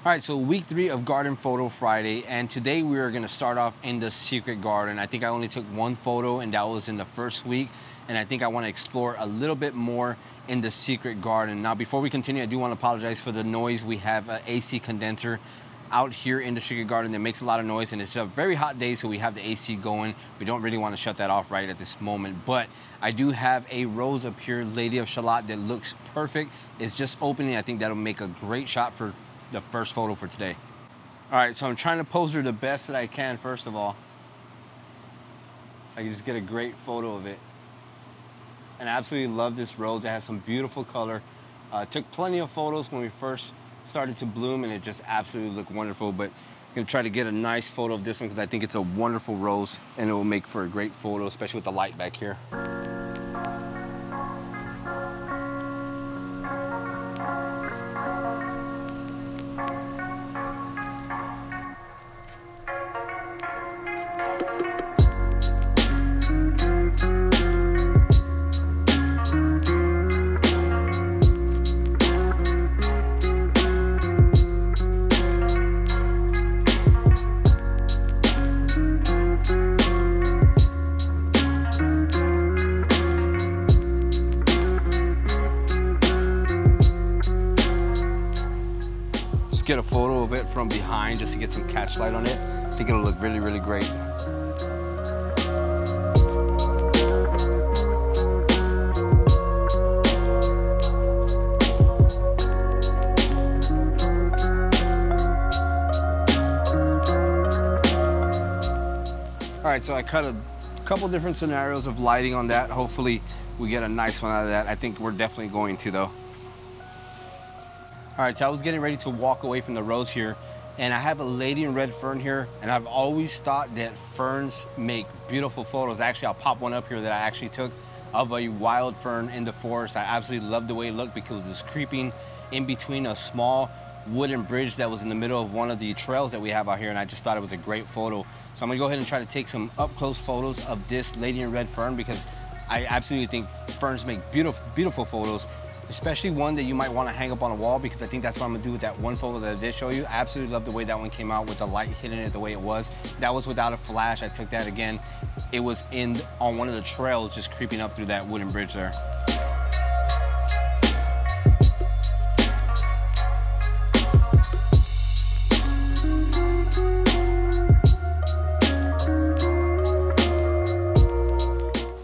All right, so week 3 of Garden Photo Friday, and today we are gonna start off in the secret garden. I think I only took one photo, and that was in the first week, and I think I wanna explore a little bit more in the secret garden. Now, before we continue, I do wanna apologize for the noise. We have an AC condenser out here in the secret garden that makes a lot of noise, and it's a very hot day, so we have the AC going. We don't really wanna shut that off right at this moment, but I do have a rose up here, Lady of Shalott, that looks perfect. It's just opening. I think that'll make a great shot for the first photo for today. All right, so I'm trying to pose her the best that I can, first of all, so I can just get a great photo of it. And I absolutely love this rose. It has some beautiful color. Took plenty of photos when we first started to bloom, and it just absolutely looked wonderful. But I'm gonna try to get a nice photo of this one because I think it's a wonderful rose, and it will make for a great photo, especially with the light back here. Get a photo of it from behind just to get some catch light on it. I think it'll look really, really great. All right, so I cut a couple different scenarios of lighting on that. Hopefully we get a nice one out of that. I think we're definitely going to, though. All right, so I was getting ready to walk away from the rose here, and I have a lady in red fern here, and I've always thought that ferns make beautiful photos. Actually, I'll pop one up here that I actually took of a wild fern in the forest. I absolutely loved the way it looked because it's creeping in between a small wooden bridge that was in the middle of one of the trails that we have out here, and I just thought it was a great photo. So I'm gonna go ahead and try to take some up-close photos of this lady in red fern because I absolutely think ferns make beautiful, beautiful photos, especially one that you might want to hang up on a wall, because I think that's what I'm gonna do with that one photo that I did show you. I absolutely love the way that one came out with the light hitting it the way it was. That was without a flash. I took that again. It was on one of the trails, just creeping up through that wooden bridge there.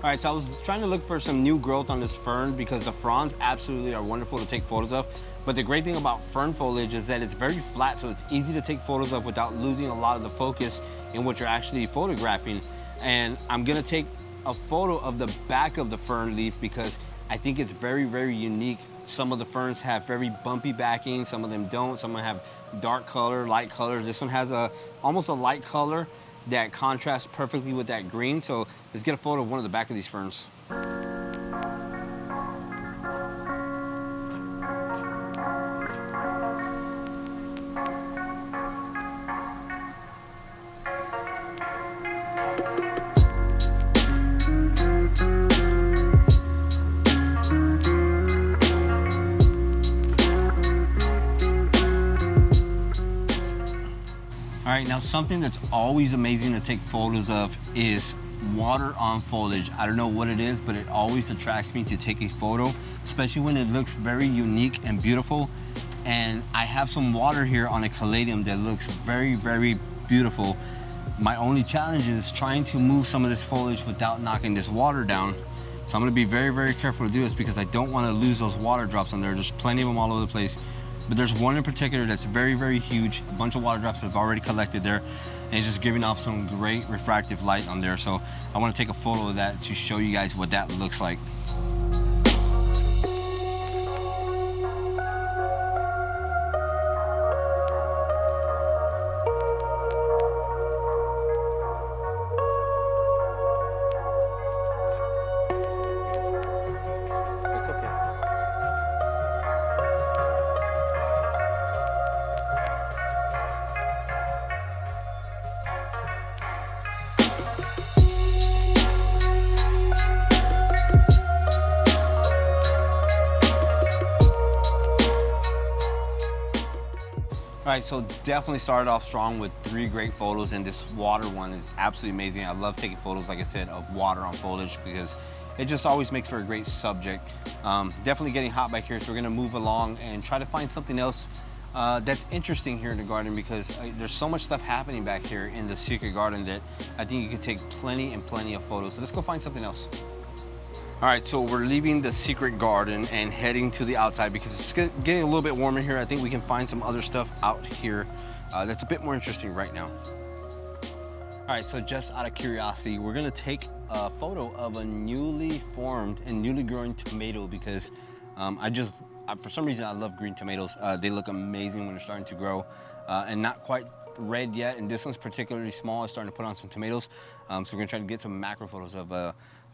All right, so I was trying to look for some new growth on this fern because the fronds absolutely are wonderful to take photos of. But the great thing about fern foliage is that it's very flat, so it's easy to take photos of without losing a lot of the focus in what you're actually photographing. And I'm gonna take a photo of the back of the fern leaf because I think it's very, very unique. Some of the ferns have very bumpy backing, some of them don't. Some of them have dark color, light color. This one has almost a light color that contrasts perfectly with that green. So let's get a photo of one of the back of these ferns. All right, now something that's always amazing to take photos of is water on foliage. I don't know what it is, but it always attracts me to take a photo, especially when it looks very unique and beautiful. And I have some water here on a caladium that looks very, very beautiful. My only challenge is trying to move some of this foliage without knocking this water down. So I'm gonna be very, very careful to do this because I don't wanna lose those water drops on there. There's plenty of them all over the place. But there's one in particular that's very, very huge. A bunch of water drops have already collected there, and it's just giving off some great refractive light on there. So I want to take a photo of that to show you guys what that looks like. It's okay. All right, so definitely started off strong with 3 great photos, and this water one is absolutely amazing. I love taking photos, like I said, of water on foliage because it just always makes for a great subject. Definitely getting hot back here, so we're gonna move along and try to find something else that's interesting here in the garden, because there's so much stuff happening back here in the secret garden that I think you could take plenty and plenty of photos. So let's go find something else. All right, so we're leaving the secret garden and heading to the outside because it's getting a little bit warmer here. I think we can find some other stuff out here that's a bit more interesting right now. All right, so just out of curiosity, we're gonna take a photo of a newly formed and newly growing tomato because for some reason, I love green tomatoes. They look amazing when they're starting to grow and not quite red yet. And this one's particularly small. It's starting to put on some tomatoes. So we're gonna try to get some macro photos of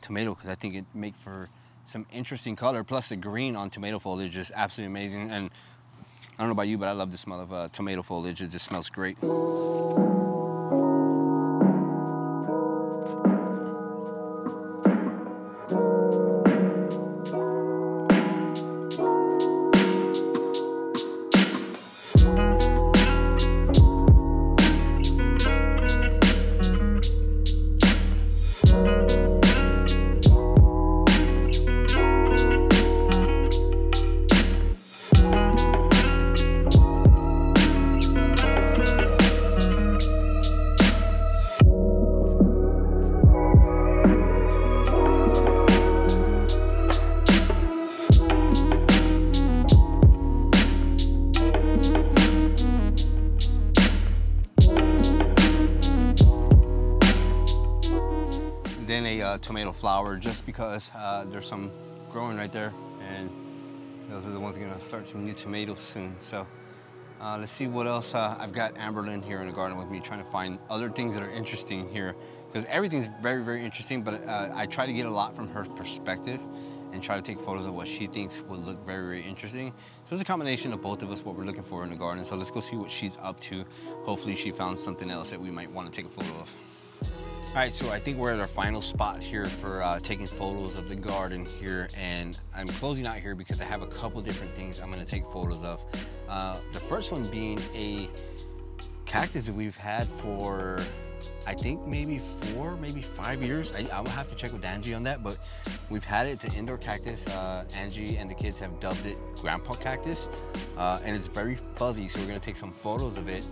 tomato because I think it make for some interesting color. Plus the green on tomato foliage is absolutely amazing. And I don't know about you, but I love the smell of tomato foliage. It just smells great. Then a tomato flower, just because there's some growing right there, and those are the ones gonna start some new tomatoes soon. So let's see what else. I've got Amberlynn here in the garden with me, trying to find other things that are interesting here, because everything's very, very interesting, but I try to get a lot from her perspective and try to take photos of what she thinks would look very, very interesting. So it's a combination of both of us, what we're looking for in the garden. So let's go see what she's up to. Hopefully she found something else that we might want to take a photo of. All right, so I think we're at our final spot here for taking photos of the garden here, and I'm closing out here because I have a couple different things I'm gonna take photos of. The first one being a cactus that we've had for, I think maybe 4, maybe 5 years. I'll have to check with Angie on that, but we've had it. It's an indoor cactus. Angie and the kids have dubbed it Grandpa Cactus, and it's very fuzzy, so we're gonna take some photos of it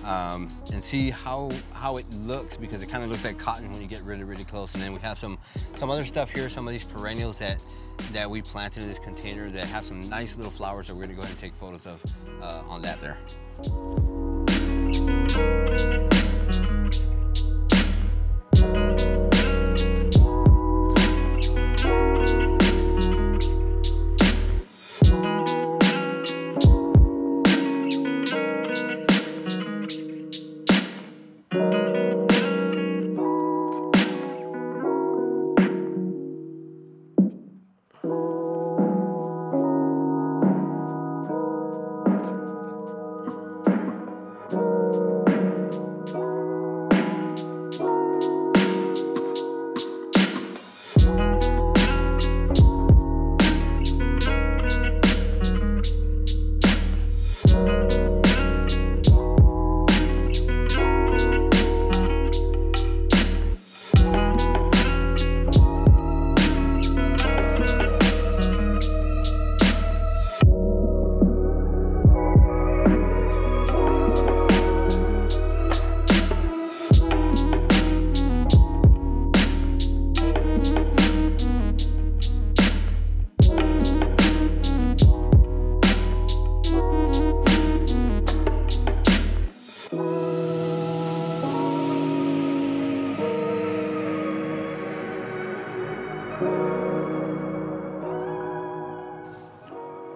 and see how it looks, because it kind of looks like cotton when you get really, really close. And then we have some other stuff here, some of these perennials that we planted in this container that have some nice little flowers that we're gonna go ahead and take photos of on that there.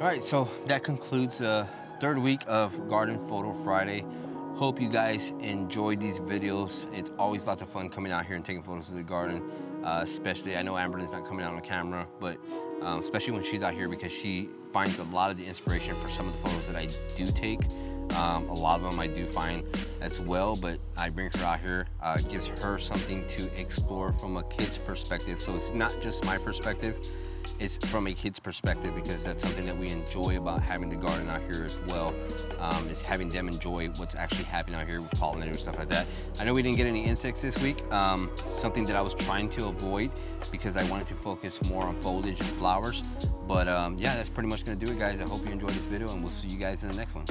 All right, so that concludes the 3rd week of Garden Photo Friday. Hope you guys enjoyed these videos. It's always lots of fun coming out here and taking photos of the garden. Especially, I know Amberlynn's not coming out on camera, but especially when she's out here, because she finds a lot of the inspiration for some of the photos that I do take. A lot of them I do find as well, but I bring her out here. It gives her something to explore from a kid's perspective. So it's not just my perspective. it's from a kid's perspective, because that's something that we enjoy about having the garden out here as well, is having them enjoy what's actually happening out here with pollinators and stuff like that. I know we didn't get any insects this week, something that I was trying to avoid because I wanted to focus more on foliage and flowers. But yeah, that's pretty much gonna do it, guys. I hope you enjoyed this video, and we'll see you guys in the next one.